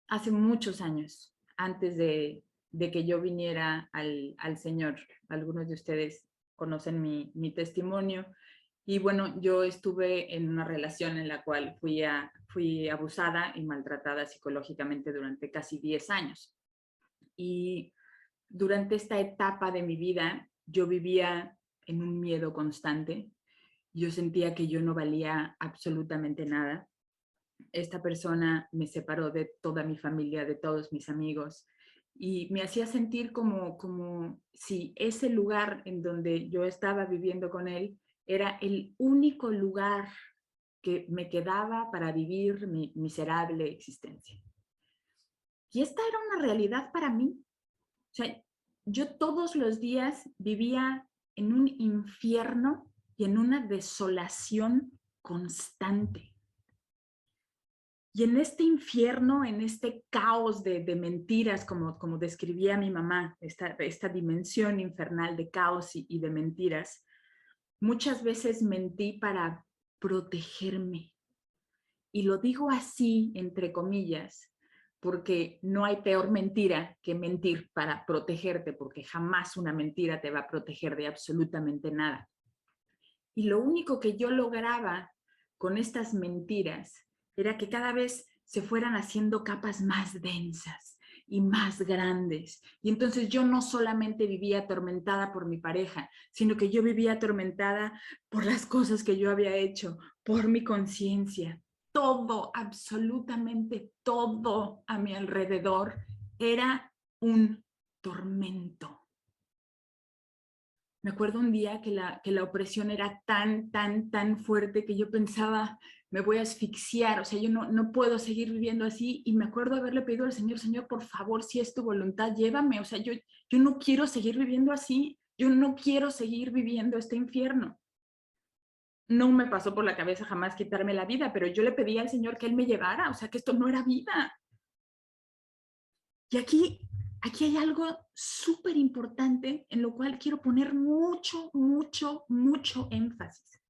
Hace muchos años, antes de que yo viniera al Señor, algunos de ustedes conocen mi testimonio, y bueno, yo estuve en una relación en la cual fui abusada y maltratada psicológicamente durante casi 10 años. Y durante esta etapa de mi vida, yo vivía en un miedo constante. Yo sentía que yo no valía absolutamente nada. Esta persona me separó de toda mi familia, de todos mis amigos, y me hacía sentir como si ese lugar en donde yo estaba viviendo con él era el único lugar que me quedaba para vivir mi miserable existencia. Y esta era una realidad para mí. O sea, yo todos los días vivía en un infierno y en una desolación constante. Y en este infierno, en este caos de mentiras, como describía mi mamá, esta dimensión infernal de caos y de mentiras, muchas veces mentí para protegerme. Y lo digo así, entre comillas, porque no hay peor mentira que mentir para protegerte, porque jamás una mentira te va a proteger de absolutamente nada. Y lo único que yo lograba con estas mentiras era que cada vez se fueran haciendo capas más densas y más grandes. Y entonces yo no solamente vivía atormentada por mi pareja, sino que yo vivía atormentada por las cosas que yo había hecho, por mi conciencia. Todo, absolutamente todo a mi alrededor era un tormento. Me acuerdo un día que la opresión era tan fuerte que yo pensaba, me voy a asfixiar, o sea, yo no puedo seguir viviendo así. Y me acuerdo haberle pedido al Señor, Señor, por favor, si es tu voluntad, llévame. O sea, yo no quiero seguir viviendo así, yo no quiero seguir viviendo este infierno. No me pasó por la cabeza jamás quitarme la vida, pero yo le pedí al Señor que Él me llevara, o sea, que esto no era vida. Y aquí hay algo súper importante en lo cual quiero poner mucho énfasis.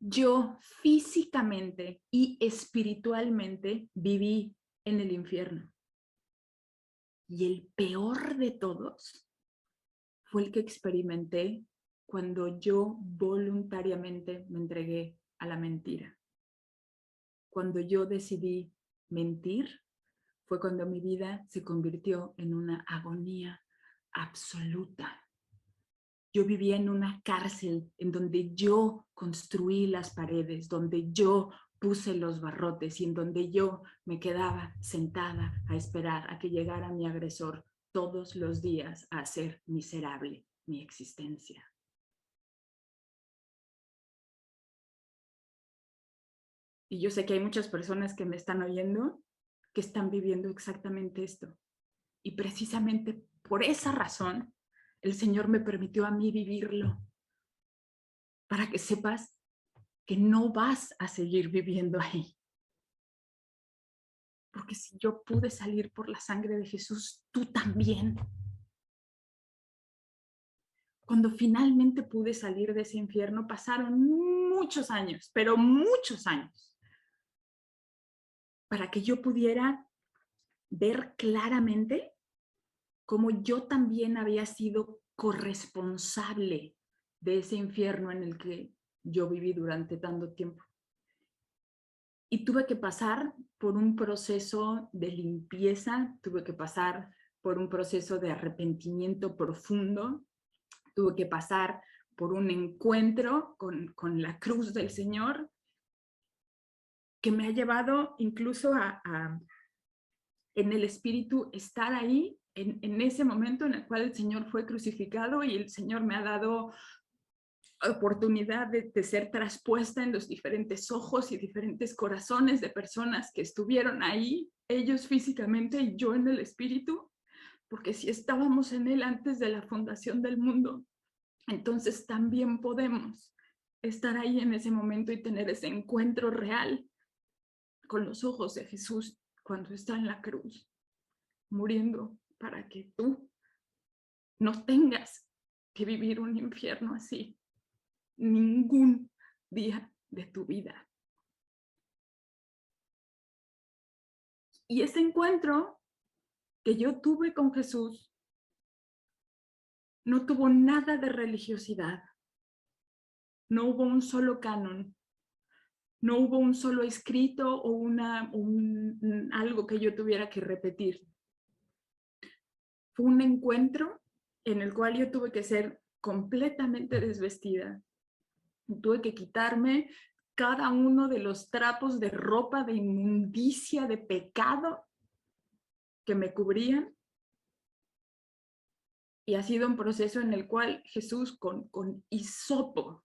Yo físicamente y espiritualmente viví en el infierno. Y el peor de todos fue el que experimenté cuando yo voluntariamente me entregué a la mentira. Cuando yo decidí mentir, fue cuando mi vida se convirtió en una agonía absoluta. Yo vivía en una cárcel en donde yo construí las paredes, donde yo puse los barrotes y en donde yo me quedaba sentada a esperar a que llegara mi agresor todos los días a hacer miserable mi existencia. Y yo sé que hay muchas personas que me están oyendo que están viviendo exactamente esto. Y precisamente por esa razón, el Señor me permitió a mí vivirlo, para que sepas que no vas a seguir viviendo ahí. Porque si yo pude salir por la sangre de Jesús, tú también. Cuando finalmente pude salir de ese infierno, pasaron muchos años, pero muchos años, para que yo pudiera ver claramente cómo yo también había sido corresponsable de ese infierno en el que yo viví durante tanto tiempo. Y tuve que pasar por un proceso de limpieza, tuve que pasar por un proceso de arrepentimiento profundo, tuve que pasar por un encuentro con la cruz del Señor, que me ha llevado incluso en el espíritu, estar ahí, en ese momento en el cual el Señor fue crucificado y el Señor me ha dado oportunidad de ser traspuesta en los diferentes ojos y diferentes corazones de personas que estuvieron ahí, ellos físicamente y yo en el espíritu, porque si estábamos en Él antes de la fundación del mundo, entonces también podemos estar ahí en ese momento y tener ese encuentro real con los ojos de Jesús cuando está en la cruz, muriendo para que tú no tengas que vivir un infierno así ningún día de tu vida. Y ese encuentro que yo tuve con Jesús no tuvo nada de religiosidad, no hubo un solo canon, no hubo un solo escrito o algo que yo tuviera que repetir. Fue un encuentro en el cual yo tuve que ser completamente desvestida. Tuve que quitarme cada uno de los trapos de ropa, de inmundicia, de pecado que me cubrían. Y ha sido un proceso en el cual Jesús con hisopo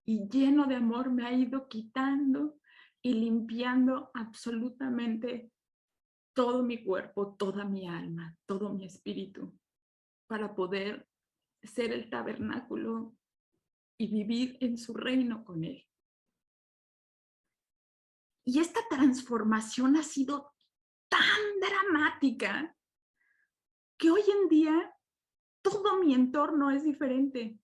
y lleno de amor me ha ido quitando y limpiando absolutamente todo mi cuerpo, toda mi alma, todo mi espíritu, para poder ser el tabernáculo y vivir en su reino con Él. Y esta transformación ha sido tan dramática que hoy en día todo mi entorno es diferente.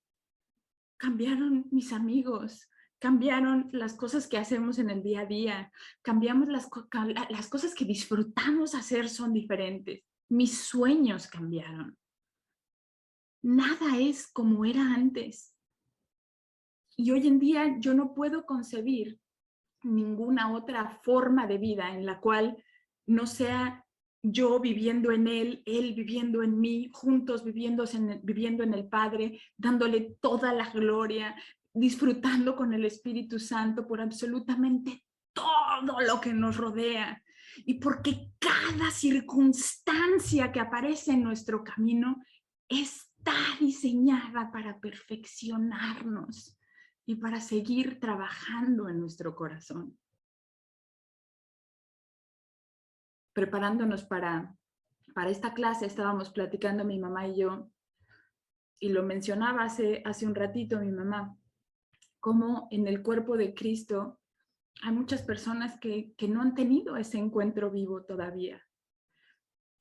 Cambiaron mis amigos, cambiaron las cosas que hacemos en el día a día, cambiamos las cosas que disfrutamos hacer son diferentes. Mis sueños cambiaron. Nada es como era antes. Y hoy en día yo no puedo concebir ninguna otra forma de vida en la cual no sea yo viviendo en él viviendo en mí, juntos viviendo en el Padre, dándole toda la gloria, disfrutando con el Espíritu Santo por absolutamente todo lo que nos rodea. Y porque cada circunstancia que aparece en nuestro camino está diseñada para perfeccionarnos y para seguir trabajando en nuestro corazón. Preparándonos para esta clase, estábamos platicando mi mamá y yo, y lo mencionaba hace un ratito mi mamá, cómo en el cuerpo de Cristo hay muchas personas que no han tenido ese encuentro vivo todavía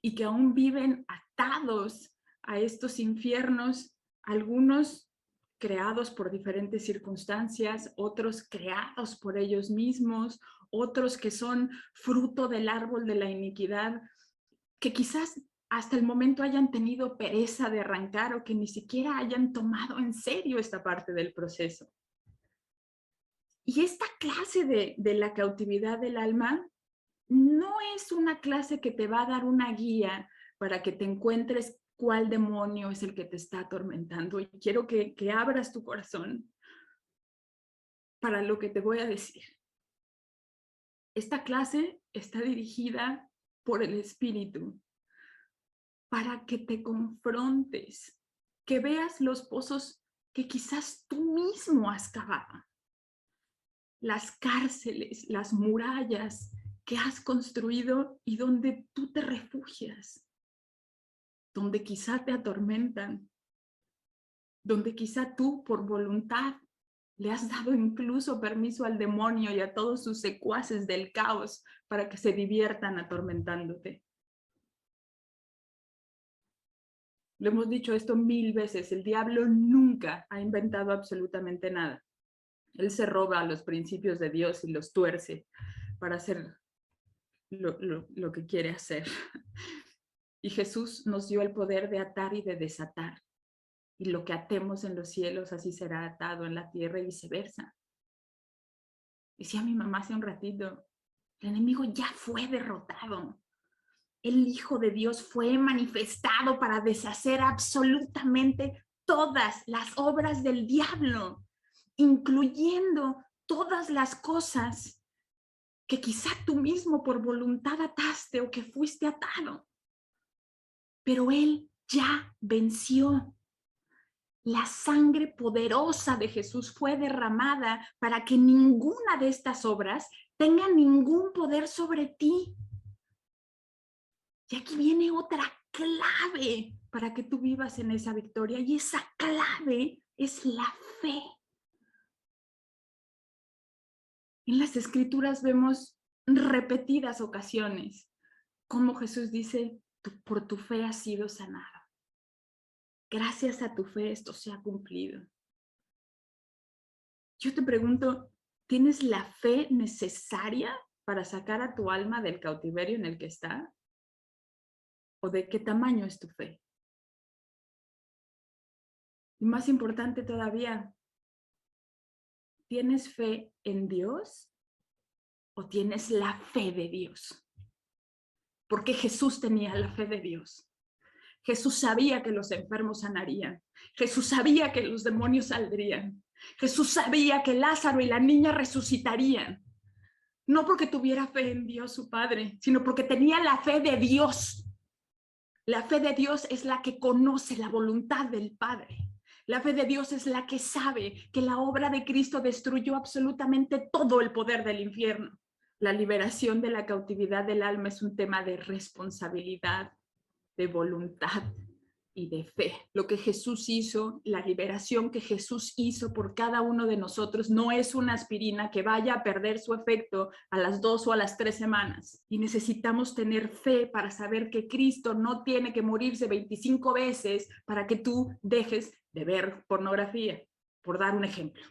y que aún viven atados a estos infiernos, algunos creados por diferentes circunstancias, otros creados por ellos mismos, otros que son fruto del árbol de la iniquidad, que quizás hasta el momento hayan tenido pereza de arrancar o que ni siquiera hayan tomado en serio esta parte del proceso. Y esta clase de la cautividad del alma no es una clase que te va a dar una guía para que te encuentres cuál demonio es el que te está atormentando. Y quiero que abras tu corazón para lo que te voy a decir. Esta clase está dirigida por el Espíritu para que te confrontes, que veas los pozos que quizás tú mismo has cavado, las cárceles, las murallas que has construido y donde tú te refugias, donde quizá te atormentan, donde quizá tú por voluntad le has dado incluso permiso al demonio y a todos sus secuaces del caos para que se diviertan atormentándote. Lo hemos dicho esto 1000 veces. El diablo nunca ha inventado absolutamente nada. Él se roba los principios de Dios y los tuerce para hacer lo que quiere hacer. Y Jesús nos dio el poder de atar y de desatar. Y lo que atemos en los cielos, así será atado en la tierra y viceversa. Decía mi mamá hace un ratito, el enemigo ya fue derrotado. El Hijo de Dios fue manifestado para deshacer absolutamente todas las obras del diablo, incluyendo todas las cosas que quizá tú mismo por voluntad ataste o que fuiste atado. Pero Él ya venció. La sangre poderosa de Jesús fue derramada para que ninguna de estas obras tenga ningún poder sobre ti. Y aquí viene otra clave para que tú vivas en esa victoria, y esa clave es la fe. En las Escrituras vemos repetidas ocasiones cómo Jesús dice, por tu fe has sido sanado. Gracias a tu fe esto se ha cumplido. Yo te pregunto, ¿tienes la fe necesaria para sacar a tu alma del cautiverio en el que está? ¿O de qué tamaño es tu fe? Y más importante todavía, ¿tienes fe en Dios o tienes la fe de Dios? Porque Jesús tenía la fe de Dios. Jesús sabía que los enfermos sanarían. Jesús sabía que los demonios saldrían. Jesús sabía que Lázaro y la niña resucitarían. No porque tuviera fe en Dios su Padre, sino porque tenía la fe de Dios. La fe de Dios es la que conoce la voluntad del Padre. La fe de Dios es la que sabe que la obra de Cristo destruyó absolutamente todo el poder del infierno. La liberación de la cautividad del alma es un tema de responsabilidad, de voluntad y de fe. Lo que Jesús hizo, la liberación que Jesús hizo por cada uno de nosotros, no es una aspirina que vaya a perder su efecto a las 2 o a las 3 semanas. Y necesitamos tener fe para saber que Cristo no tiene que morirse 25 veces para que tú dejes de ver pornografía, por dar un ejemplo.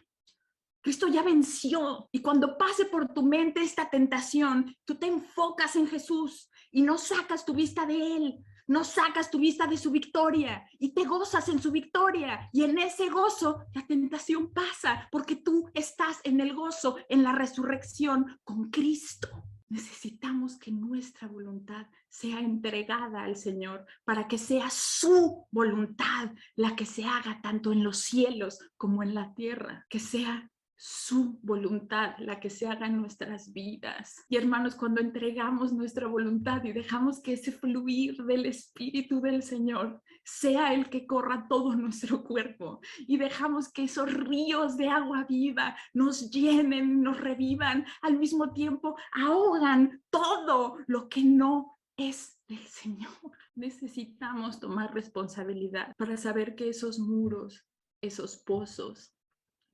Cristo ya venció, y cuando pase por tu mente esta tentación, tú te enfocas en Jesús y no sacas tu vista de Él. No sacas tu vista de su victoria y te gozas en su victoria, y en ese gozo la tentación pasa porque tú estás en el gozo, en la resurrección con Cristo. Necesitamos que nuestra voluntad sea entregada al Señor para que sea su voluntad la que se haga tanto en los cielos como en la tierra, que sea su voluntad la que se haga en nuestras vidas. Y hermanos, cuando entregamos nuestra voluntad y dejamos que ese fluir del Espíritu del Señor sea el que corra todo nuestro cuerpo, y dejamos que esos ríos de agua viva nos llenen, nos revivan, al mismo tiempo ahogan todo lo que no es del Señor. Necesitamos tomar responsabilidad para saber que esos muros, esos pozos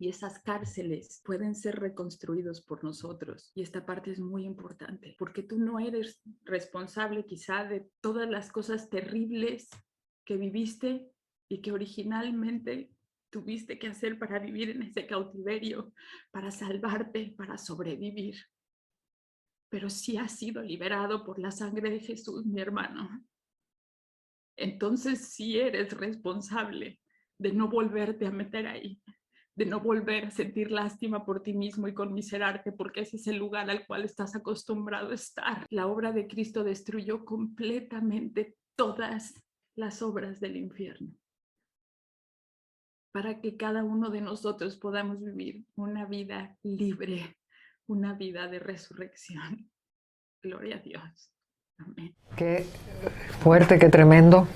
y esas cárceles pueden ser reconstruidos por nosotros. Y esta parte es muy importante, porque tú no eres responsable quizá de todas las cosas terribles que viviste y que originalmente tuviste que hacer para vivir en ese cautiverio, para salvarte, para sobrevivir. Pero si has sido liberado por la sangre de Jesús, mi hermano, entonces sí eres responsable de no volverte a meter ahí, de no volver a sentir lástima por ti mismo y conmiserarte, porque ese es el lugar al cual estás acostumbrado a estar. La obra de Cristo destruyó completamente todas las obras del infierno, para que cada uno de nosotros podamos vivir una vida libre, una vida de resurrección. Gloria a Dios. Amén. Qué fuerte, qué tremendo.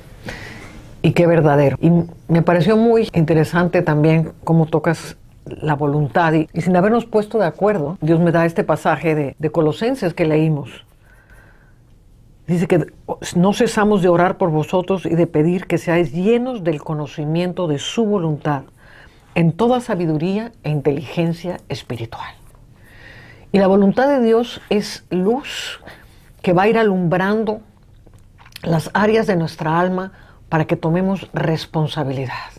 Y qué verdadero. Y me pareció muy interesante también cómo tocas la voluntad. Y sin habernos puesto de acuerdo, Dios me da este pasaje de Colosenses que leímos. Dice que no cesamos de orar por vosotros y de pedir que seáis llenos del conocimiento de su voluntad, en toda sabiduría e inteligencia espiritual. Y la voluntad de Dios es luz que va a ir alumbrando las áreas de nuestra alma para que tomemos responsabilidad.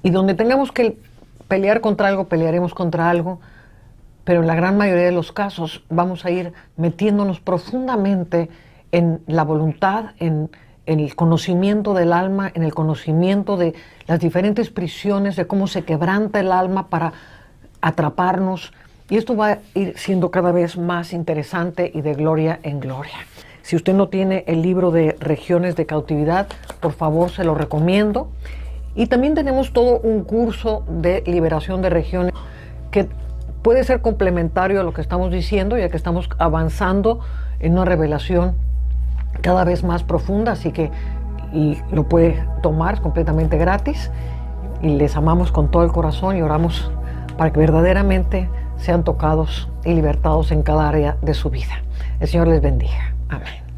Y donde tengamos que pelear contra algo, pelearemos contra algo, pero en la gran mayoría de los casos vamos a ir metiéndonos profundamente en la voluntad, en el conocimiento del alma, en el conocimiento de las diferentes prisiones, de cómo se quebranta el alma para atraparnos. Y esto va a ir siendo cada vez más interesante y de gloria en gloria. Si usted no tiene el libro de Regiones de Cautividad, por favor se lo recomiendo. Y también tenemos todo un curso de liberación de regiones que puede ser complementario a lo que estamos diciendo, ya que estamos avanzando en una revelación cada vez más profunda, así que lo puede tomar completamente gratis. Y les amamos con todo el corazón y oramos para que verdaderamente sean tocados y libertados en cada área de su vida. El Señor les bendiga. Amén.